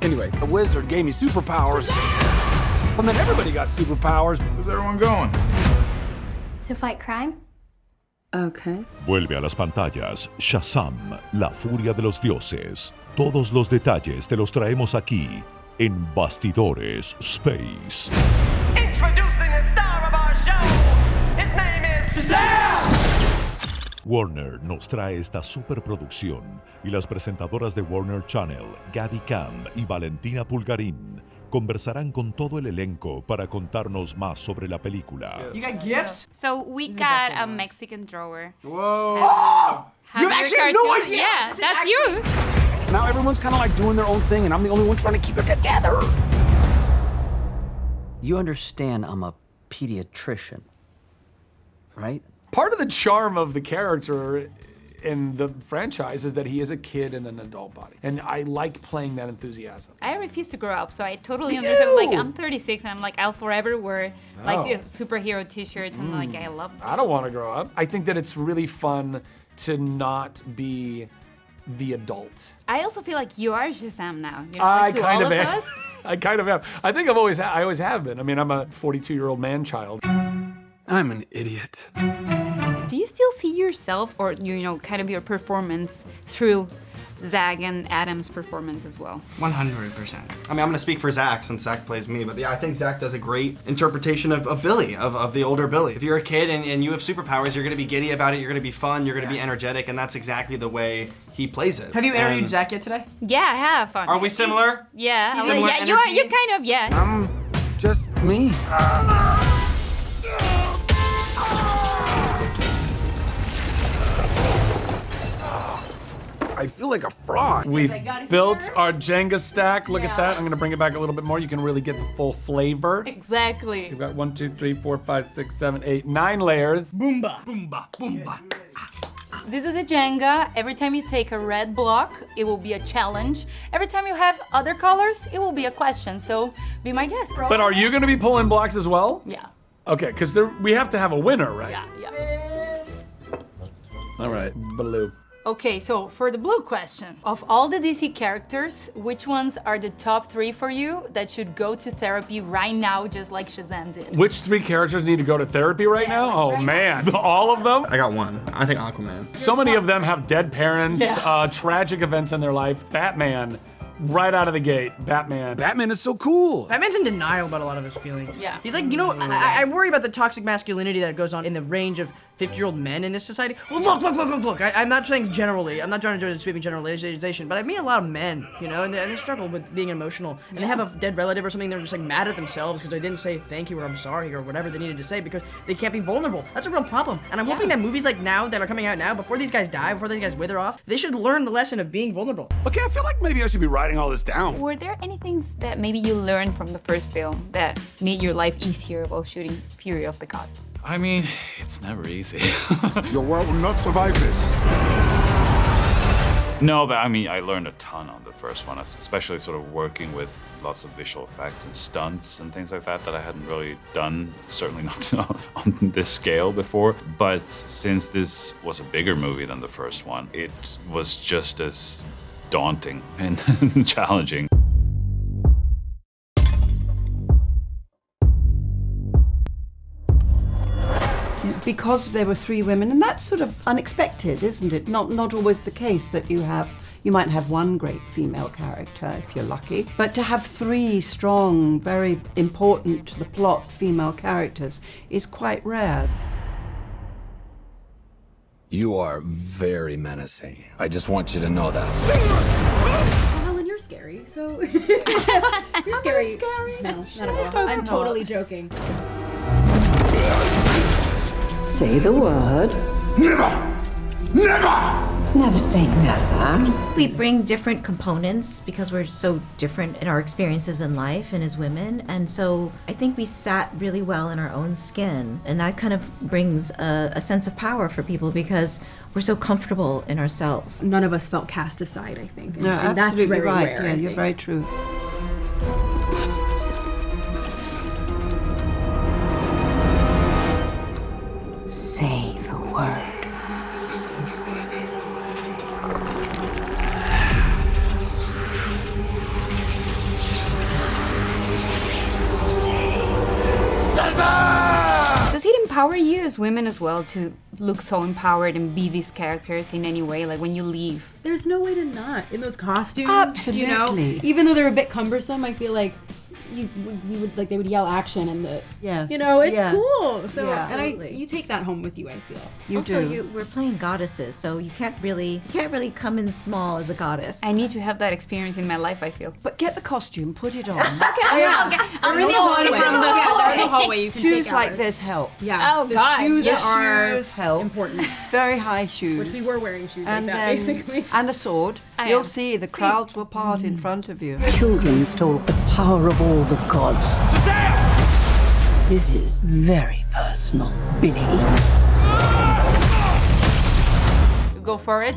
Anyway, the wizard gave me superpowers. And then everybody got superpowers. Where's everyone going? To fight crime? Okay. Vuelve a las pantallas Shazam, la furia de los dioses. Todos los detalles te los traemos aquí en Bastidores Space. Introducing the star of our show. His name is Shazam! Warner nos trae esta superproducción y las presentadoras de Warner Channel, Gaby y Valentina Pulgarín, conversarán con todo el elenco para contarnos más sobre la película. You got gifts? So we got a Mexican drawer. Whoa! You actually have no idea! Yeah, that's you! Now everyone's kind of like doing their own thing, and I'm the only one trying to keep it together. You understand I'm a pediatrician, right? Part of the charm of the character in the franchise is that he is a kid in an adult body. And I like playing that enthusiasm. I refuse to grow up, so I totally understand. Like, I'm 36, and I'm like, I'll forever wear like these superhero t-shirts, and like, I love them. I don't want to grow up. I think that it's really fun to not be the adult. I also feel like you are Shazam now. You know, I like, to kind all of am. us. I kind of am. I think I always have been. I mean, I'm a 42-year-old man-child. I'm an idiot. Do you still see yourself, or you know, kind of your performance through Zach and Adam's performance as well? 100%. I mean, I'm gonna speak for Zach since Zach plays me, but yeah, I think Zach does a great interpretation of Billy, of the older Billy. If you're a kid and you have superpowers, you're gonna be giddy about it, you're gonna be fun, you're gonna be energetic, and that's exactly the way he plays it. Have you interviewed Zach yet today? Yeah, I have. Are we similar? Yeah, I was Similar like, yeah, you are. energy? You kind of, yeah. Just me. I feel like a frog. We've built our Jenga stack. Look at that. I'm gonna bring it back a little bit more. You can really get the full flavor. Exactly. We've got 1, 2, 3, 4, 5, 6, 7, 8, 9 layers. Boomba. Boomba, boomba. This is a Jenga. Every time you take a red block, it will be a challenge. Every time you have other colors, it will be a question. So be my guest. But are you gonna be pulling blocks as well? Yeah. Okay, because we have to have a winner, right? Yeah. All right, blue. Okay, so for the blue question, of all the DC characters, which ones are the top 3 for you that should go to therapy right now, just like Shazam did? Which 3 characters need to go to therapy right now? Oh right man, all of them? I got one. I think Aquaman. So many of them have dead parents, tragic events in their life. Batman, right out of the gate, Batman. Batman is so cool. Batman's in denial about a lot of his feelings. Yeah. He's like, you know, I worry about the toxic masculinity that goes on in the range of 50-year-old men in this society. Well, look. I'm not saying generally. I'm not trying to do a sweeping generalization, but I meet a lot of men, you know, and they struggle with being emotional. And they have a dead relative or something, they're just like mad at themselves because they didn't say thank you or I'm sorry or whatever they needed to say because they can't be vulnerable. That's a real problem. And I'm hoping that movies like now that are coming out now, before these guys die, before these guys wither off, they should learn the lesson of being vulnerable. Okay, I feel like maybe I should be writing all this down. Were there any things that maybe you learned from the first film that made your life easier while shooting Fury of the Gods? I mean, it's never easy. Your world will not survive this. No, but I mean, I learned a ton on the first one, especially sort of working with lots of visual effects and stunts and things like that I hadn't really done, certainly not on this scale before. But since this was a bigger movie than the first one, it was just as daunting and challenging. Because there were 3 women, and that's sort of unexpected, isn't it? Not always the case that you might have one great female character if you're lucky, but to have 3 strong, very important to the plot female characters is quite rare. You are very menacing. I just want you to know that. Well, Helen, you're scary, so... You're scary. No, not at all. I'm totally joking. Say the word. Never! Never! Never say never. We bring different components because we're so different in our experiences in life and as women. And so I think we sat really well in our own skin. And that kind of brings a sense of power for people because we're so comfortable in ourselves. None of us felt cast aside, I think. No, and that's absolutely very right. rare, Yeah, I you're think. very true. Say the word. empower you as women as well to look so empowered and be these characters in any way, like when you leave? There's no way to not in those costumes. Absolutely. You know, even though they're a bit cumbersome, I feel like we would like they would yell action and the you know it's cool. So and you take that home with you. I feel We're playing goddesses, so you can't really come in small as a goddess. I need to have that experience in my life. I feel. But get the costume, put it on. I'll in the hallway. You can shoes take like ours. this help. Yeah. Oh the God. Shoes are shoes help. important. Very high shoes. Which we were wearing shoes and like that, then, basically. And a sword. You'll see the crowds will part in front of you. Children stole the power of all the gods. This is very personal, Billy. Go for it.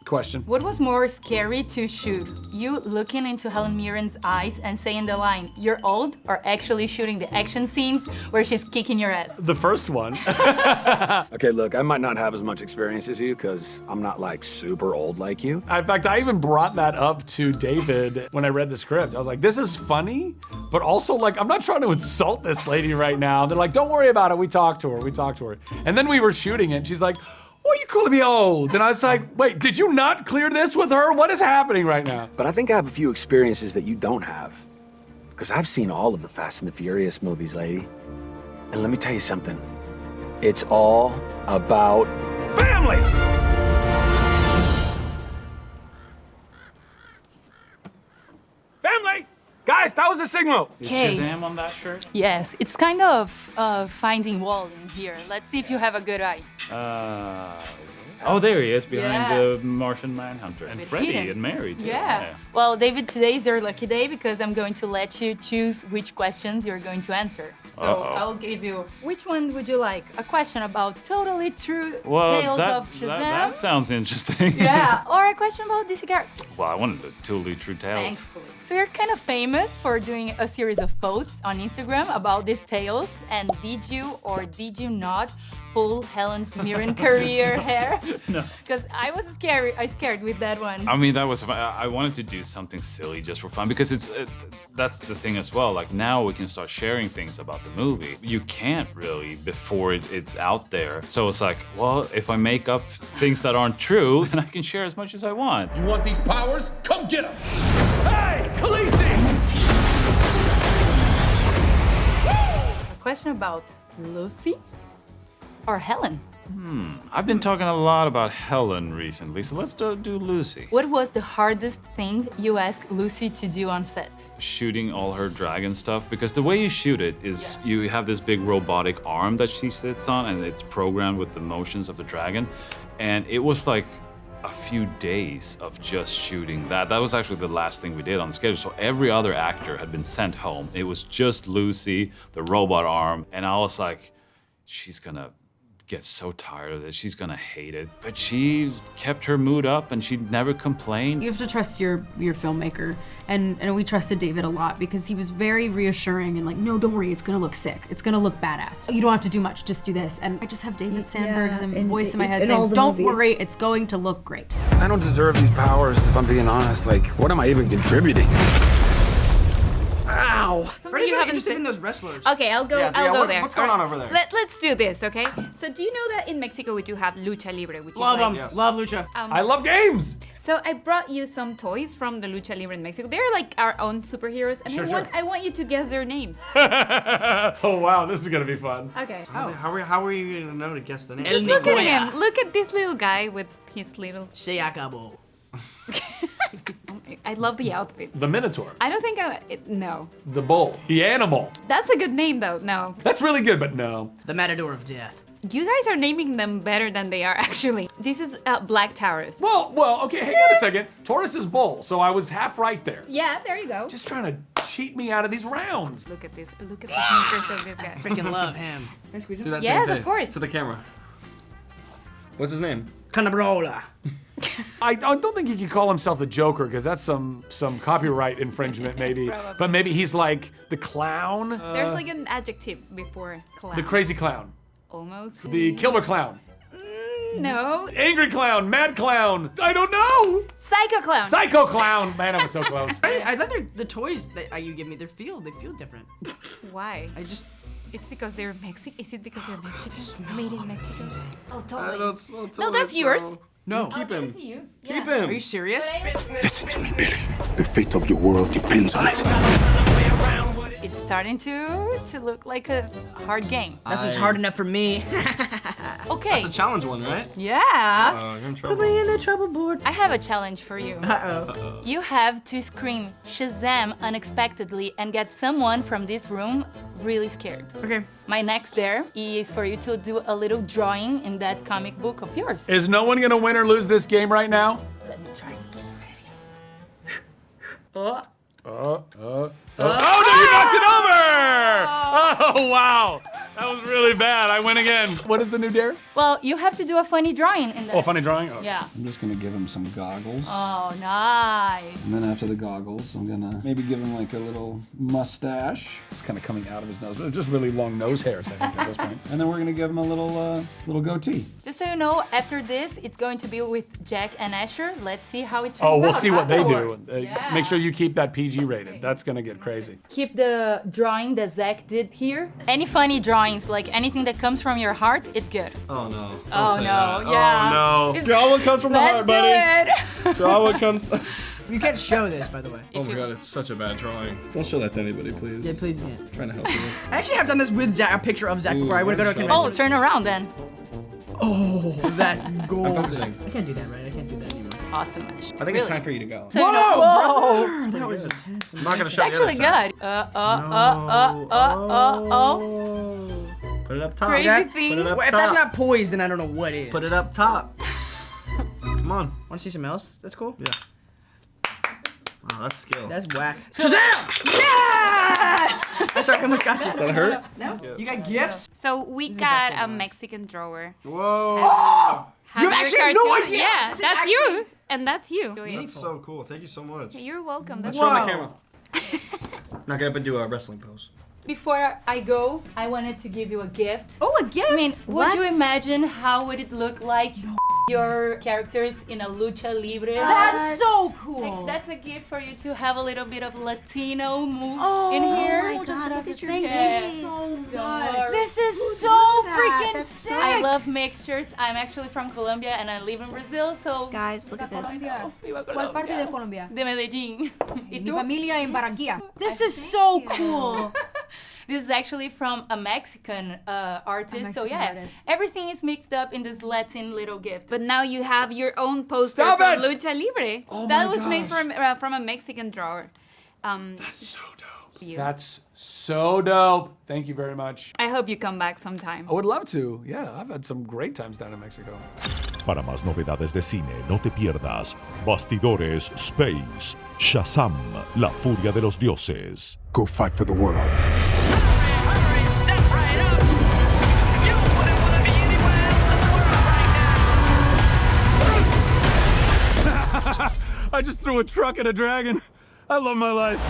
Question. What was more scary to shoot? You looking into Helen Mirren's eyes and saying the line, "You're old," or actually shooting the action scenes where she's kicking your ass? The first one. Okay, look, I might not have as much experience as you because I'm not like super old like you. In fact, I even brought that up to David when I read the script. I was like, this is funny, but also like, I'm not trying to insult this lady right now. They're like, don't worry about it. We talked to her. And then we were shooting it and she's like, why are you calling me old? And I was like, wait, did you not clear this with her? What is happening right now? But I think I have a few experiences that you don't have. Because I've seen all of the Fast and the Furious movies, lady. And let me tell you something. It's all about family! Family! Guys, that was a signal! Is Okay. Shazam on that shirt? Yes, it's kind of finding Wall in here. Let's see if you have a good eye. Oh, there he is behind Yeah. the Martian Manhunter. And Bit Freddy hidden. and Mary, too. Yeah. Well, David, today is your lucky day because I'm going to let you choose which questions you're going to answer. So I'll give you. Which one would you like? A question about totally true tales of Shazam? That sounds interesting. Yeah. Or a question about DC characters. Well, I wanted the totally true tales. Thankfully. So you're kind of famous for doing a series of posts on Instagram about these tales. And did you or did you not pull Helen's Mirren career hair? No. Because I was scared with that one. I mean, that was fun. I wanted to do something silly just for fun because that's the thing as well. Like now we can start sharing things about the movie. You can't really before it's out there. So it's like, well, if I make up things that aren't true, then I can share as much as I want. You want these powers? Come get them! Hey, Khaleesi! A question about Lucy or Helen? I've been talking a lot about Helen recently, so let's do Lucy. What was the hardest thing you asked Lucy to do on set? Shooting all her dragon stuff, because the way you shoot it is you have this big robotic arm that she sits on and it's programmed with the motions of the dragon. And it was like a few days of just shooting that. That was actually the last thing we did on the schedule. So every other actor had been sent home. It was just Lucy, the robot arm, and I was like, she's gonna get so tired of this. She's gonna hate it. But she kept her mood up and she never complained. You have to trust your filmmaker, and we trusted David a lot because he was very reassuring and like, no, don't worry, it's gonna look sick. It's gonna look badass. You don't have to do much, just do this. And I just have David Sandberg's voice in my head saying, don't worry, it's going to look great. I don't deserve these powers, if I'm being honest. Like, what am I even contributing? Ow! Somebody you haven't interested in those wrestlers. Okay, I'll go there. What's going on over there? Let's do this, okay? So do you know that in Mexico we do have lucha libre, which Love is them. like... Yes. Love lucha. I love games! So I brought you some toys from the lucha libre in Mexico. They're like our own superheroes, and I want you to guess their names. Oh wow, this is gonna be fun. Okay. How are you gonna know to guess the name? Just look at him. Look at this little guy with his little... Se acabó. I love the outfit. The Minotaur. I don't think no. The bull. The animal. That's a good name though, no. That's really good, but no. The Matador of Death. You guys are naming them better than they are actually. This is Black Taurus. Well, okay, hang on a second. Taurus is bull, so I was half right there. Yeah, there you go. Just trying to cheat me out of these rounds. Look at this. Look at the sneakers of this guy. Freaking love him. Do that Yes, same of face course. to the camera. What's his name? Canabrola. I don't think he can call himself the Joker because that's some copyright infringement maybe. Probably. But maybe he's like the clown. There's like an adjective before clown. The crazy clown. Almost. The killer clown. No. Angry clown. Mad clown. I don't know. Psycho clown. Psycho clown. Man, I was so close. I thought the toys that you give me, they feel different. Why? It's because they're Mexican. Is it because they're Mexican? Made in Mexico? Oh, I totally. don't smell No, toilet, that's yours. bro. No. Keep him. You. Keep him. Are you serious? Listen to me, Billy. The fate of your world depends on it. It's starting to look like a hard game. Nothing's hard enough for me. Okay. That's a challenge one, right? Yeah. You're in trouble. Put me in the trouble board. I have a challenge for you. Uh-oh. You have to scream Shazam unexpectedly and get someone from this room really scared. Okay. My next dare is for you to do a little drawing in that comic book of yours. Is no one gonna win or lose this game right now? Let me try. Oh, no, you knocked it over! Oh, wow. That was really bad. I win again. What is the new dare? Well, you have to do a funny drawing in that. Oh, funny drawing? Oh. Yeah. I'm just gonna give him some goggles. Oh, nice. And then after the goggles, I'm gonna maybe give him like a little mustache. It's kind of coming out of his nose, but it's just really long nose hairs, I think, at this point. And then we're gonna give him a little goatee. Just so you know, after this, it's going to be with Jack and Asher. Let's see how it turns out. Oh, we'll see what they do. afterwards. Yeah. Make sure you keep that PG rated. That's gonna get crazy. Keep the drawing that Zach did here. Any funny drawings, like anything that comes from your heart, it's good. Oh no. Oh no, yeah. Oh no. It's- Draw what comes from the Let's heart, do buddy. it. Draw what comes. You can't show this, by the way. Oh my god, it's such a bad drawing. Don't show that to anybody, please. Yeah, please. Yeah. I'm trying to help you. I actually have done this with Zach, a picture of Zach before I would go to a convention. Oh, turn around then. Oh, that's golden. focusing. I can't do that, right? I can't do that anymore. Awesome, Ash. I think it's time for you to go. So, whoa! That was intense. I'm not gonna It's show actually the other good. side. Put it up top. Crazy Okay? thing. Put it up Well, if top. that's not poised, then I don't know what is. Put it up top. Come on. Want to see something else? That's cool. Yeah. Wow, that's skill. That's whack. Shazam! Yes! I'm sorry, I almost got you. That hurt? No? You got gifts? So we got a Mexican drawer. Whoa. Have You your actually have no cartoon- idea. Yeah, This is that's actually- you. And that's you. That's so cool. Thank you so much. You're welcome. Let's That's show my camera. Not gonna do a wrestling pose. Before I go, I wanted to give you a gift. Oh, a gift? I mean, would you What? imagine how would it look like your characters in a lucha libre? That's so cool. Like, that's a gift for you to have a little bit of Latino move Oh in here. my God, look at your Yes. face. Don't worry. This is so that? freaking That's sick. I love mixtures. I'm actually from Colombia and I live in Brazil, so. Guys, look at this. Viva ¿Cuál parte Colombia. de Colombia? De Medellín. ¿Y Mi tú? familia en Barranquilla. This is so cool. This is actually from a Mexican artist, so Mexican yeah, artist. everything is mixed up in this Latin little gift. But now you have your own poster Stop from it! Lucha Libre. Oh that my was made gosh. from a Mexican drawer. That's so dope. That's so dope. Thank you very much. I hope you come back sometime. I would love to. Yeah, I've had some great times down in Mexico. Para más novedades de cine, no te pierdas Bastidores Space, Shazam, la furia de los dioses. Go fight for the world. I just threw a truck at a dragon. I love my life.